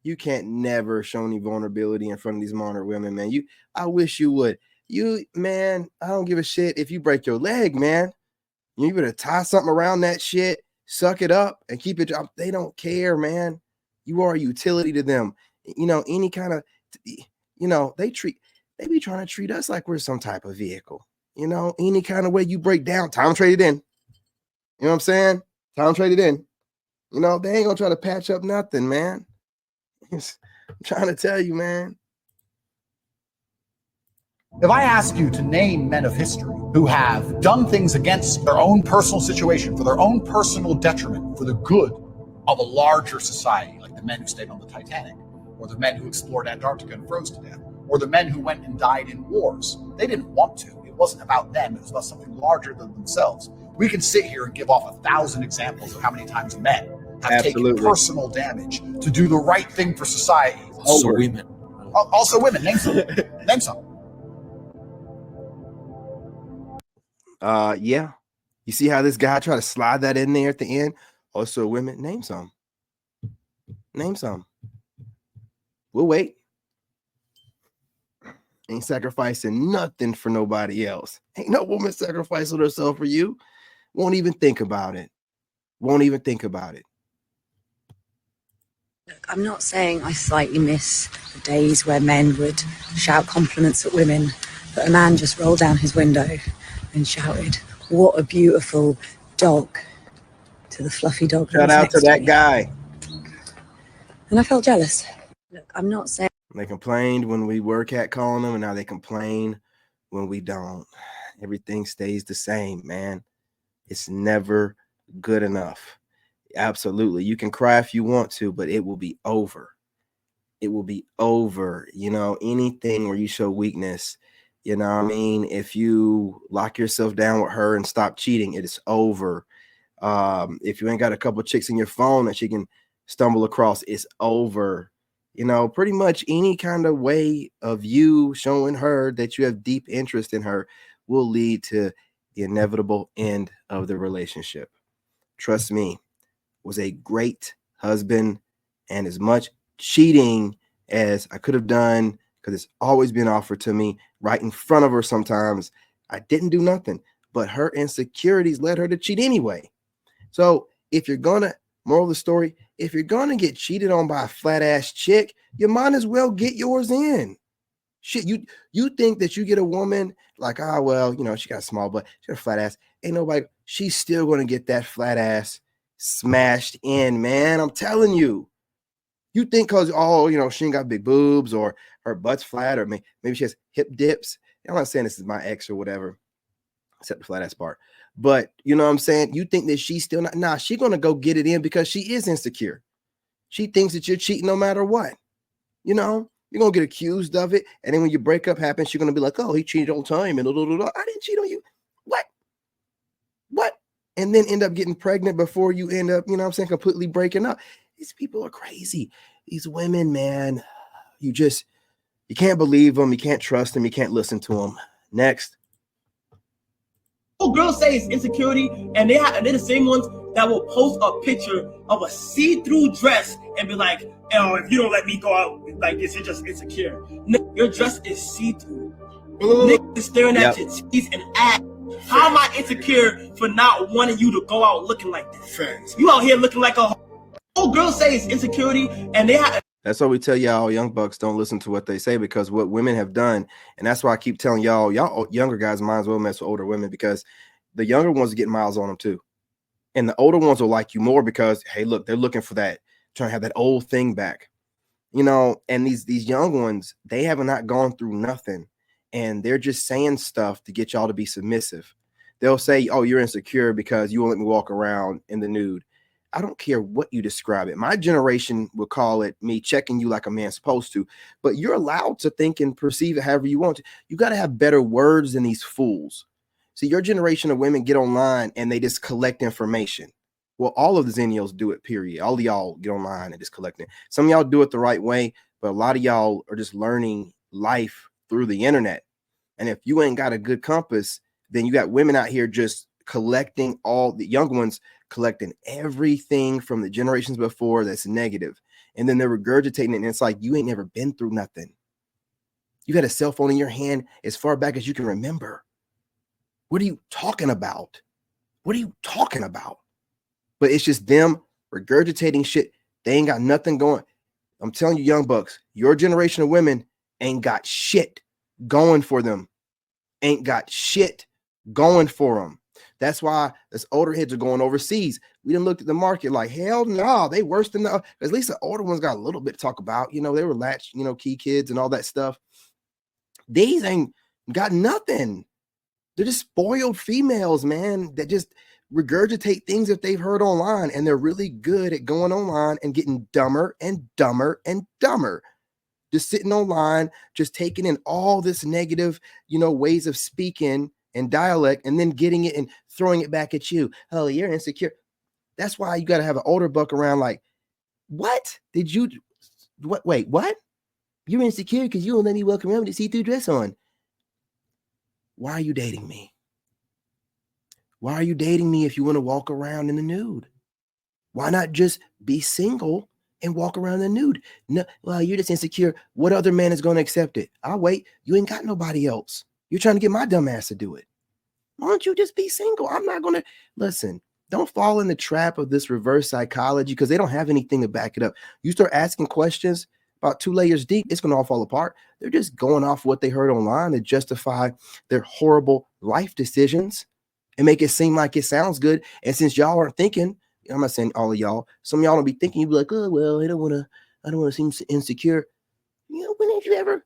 You can't never show any vulnerability in front of these modern women, man. I wish you would. Man, I don't give a shit if you break your leg, man. You better tie something around that shit, suck it up, and keep it. They don't care, man. You are a utility to them. Any kind of, they be trying to treat us like we're some type of vehicle. Any kind of way you break down, time traded in. You know what I'm saying? Time traded in. They ain't gonna try to patch up nothing, man. I'm trying to tell you, man. If I ask you to name men of history who have done things against their own personal situation, for their own personal detriment, for the good of a larger society, like the men who stayed on the Titanic, or the men who explored Antarctica and froze to death, or the men who went and died in wars, they didn't want to. It wasn't about them. It was about something larger than themselves. We can sit here and give off 1,000 examples of how many times men have taken personal damage to do the right thing for society. Also women. Also women. Name some. Name some. Yeah. You see how this guy tried to slide that in there at the end? Also women. Name some. Name some. We'll wait. Ain't sacrificing nothing for nobody else. Ain't no woman sacrificing herself for you. Won't even think about it. Won't even think about it. Look, I'm not saying I slightly miss the days where men would shout compliments at women, but a man just rolled down his window and shouted, "What a beautiful dog," to the fluffy dog. Shout out to that guy. And I felt jealous. Look, I'm not saying... They complained when we were catcalling them, and now they complain when we don't. Everything stays the same, man. It's never good enough. Absolutely. You can cry if you want to, but it will be over. It will be over. Anything where you show weakness, what I mean? If you lock yourself down with her and stop cheating, it is over. If you ain't got a couple chicks in your phone that she can stumble across, it's over. Pretty much any kind of way of you showing her that you have deep interest in her will lead to the inevitable end of the relationship. Trust me, was a great husband, and as much cheating as I could have done, because it's always been offered to me right in front of her sometimes, I didn't do nothing, but her insecurities led her to cheat anyway. So if you're gonna, moral of the story, if you're gonna get cheated on by a flat ass chick, you might as well get yours in. Shit, you think that you get a woman like, she got a small butt, she got a flat ass, ain't nobody, she's still gonna get that flat ass smashed in, man. I'm telling you. You think because she ain't got big boobs or her butt's flat, or maybe she has hip dips. I'm not saying this is my ex or whatever, except the flat ass part. But you know what I'm saying? You think that she's still not, nah, she's gonna go get it in because she is insecure. She thinks that you're cheating no matter what. You're gonna get accused of it, and then when your breakup happens, you're gonna be like, "Oh, he cheated on time," and I didn't cheat on you. What? And then end up getting pregnant before you end up, completely breaking up. These people are crazy. These women, man, you can't believe them. You can't trust them. You can't listen to them. Next. Girls say it's insecurity, and they're the same ones that will post a picture of a see-through dress and be like, "Oh, if you don't let me go out like this, you're just insecure." Your dress is see-through. Niggas is staring at your titties and ass. How am I insecure for not wanting you to go out looking like this? Friends. You out here looking like a whole girl say it's insecurity, and that's why we tell y'all young bucks don't listen to what they say, because what women have done, and that's why I keep telling y'all younger guys might as well mess with older women, because the younger ones are getting miles on them too. And the older ones will like you more because, hey, look, they're looking for that, trying to have that old thing back. And these young ones, they have not gone through nothing. And they're just saying stuff to get y'all to be submissive. They'll say, "Oh, you're insecure because you won't let me walk around in the nude." I don't care what you describe it. My generation will call it me checking you like a man's supposed to, but you're allowed to think and perceive it however you want to. You got to have better words than these fools. See, your generation of women get online and they just collect information. Well, all of the Zennials do it, period. All of y'all get online and just collect it. Some of y'all do it the right way, but a lot of y'all are just learning life through the internet. And if you ain't got a good compass, then you got women out here just collecting, all the young ones collecting everything from the generations before that's negative. and then they're regurgitating it. And it's like, you ain't never been through nothing. You had a cell phone in your hand as far back as you can remember. What are you talking about? What are you talking about? But it's just them regurgitating shit. They ain't got nothing going. I'm telling you, young bucks, your generation of women ain't got shit going for them. Ain't got shit going for them. That's why this older heads are going overseas. We done looked at the market like, hell no, they worse than the, at least the older ones got a little bit to talk about. You know, they were latch, you know, key kids and all that stuff. These ain't got nothing. They're just spoiled females, man, that just regurgitate things that they've heard online, and they're really good at going online and getting dumber and dumber and dumber. Just sitting online, just taking in all this negative, you know, ways of speaking and dialect, and then getting it and throwing it back at you. Oh, you're insecure. That's why you got to have an older buck around like, what? Did you, what? Wait, what? You're insecure because you won't let me walk around with a see-through dress on. Why are you dating me? Why are you dating me if you want to walk around in the nude? Why not just be single and walk around in the nude? No, well, you're just insecure. What other man is going to accept it? I'll wait. You ain't got nobody else. You're trying to get my dumb ass to do it. Why don't you just be single? I'm not going to listen. Don't fall in the trap of this reverse psychology because they don't have anything to back it up. You start asking questions about 2 layers deep, it's going to all fall apart. They're just going off what they heard online to justify their horrible life decisions and make it seem like it sounds good. And since y'all aren't thinking, I'm not saying all of y'all, some of y'all don't be thinking, you be like, oh, well, I don't want to seem insecure. You know, when have you ever,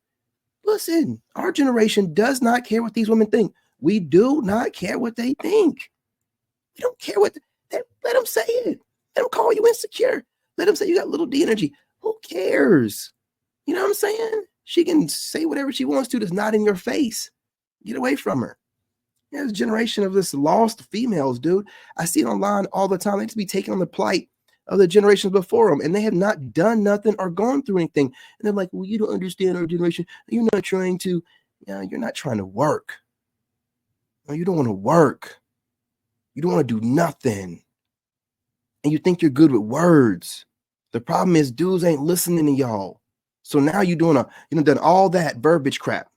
listen, our generation does not care what these women think. We do not care what they think. We don't care what, let them say it. Let them call you insecure. Let them say you got little D energy. Who cares? You know what I'm saying? She can say whatever she wants to that's not in your face. Get away from her. There's a generation of this lost females, dude. I see it online all the time. They just be taking on the plight of the generations before them, and they have not done nothing or gone through anything. And they're like, well, you don't understand our generation. You're not trying to, you're not trying to work. No, you don't want to work. You don't want to do nothing. And you think you're good with words. The problem is dudes ain't listening to y'all. So now you're doing done all that verbiage crap.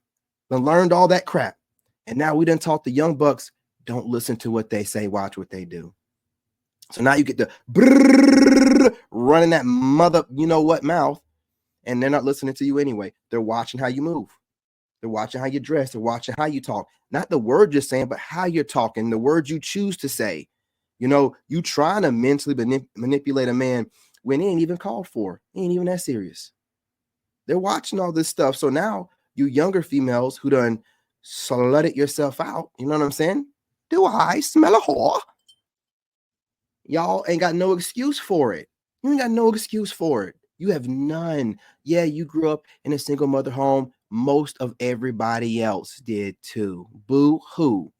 Done learned all that crap. And now we done taught the young bucks, don't listen to what they say, watch what they do. So now you get the running that mother, you know what mouth, and they're not listening to you anyway. They're watching how you move. They're watching how you dress. They're watching how you talk. Not the word you're saying, but how you're talking, the words you choose to say. You know, you trying to mentally manipulate a man when it ain't even called for. It ain't even that serious. They're watching all this stuff. So now you younger females who done slutted yourself out, you know what I'm saying? Do I smell a whore? Y'all ain't got no excuse for it. You ain't got no excuse for it. You have none. Yeah, you grew up in a single mother home. Most of everybody else did too. Boo hoo.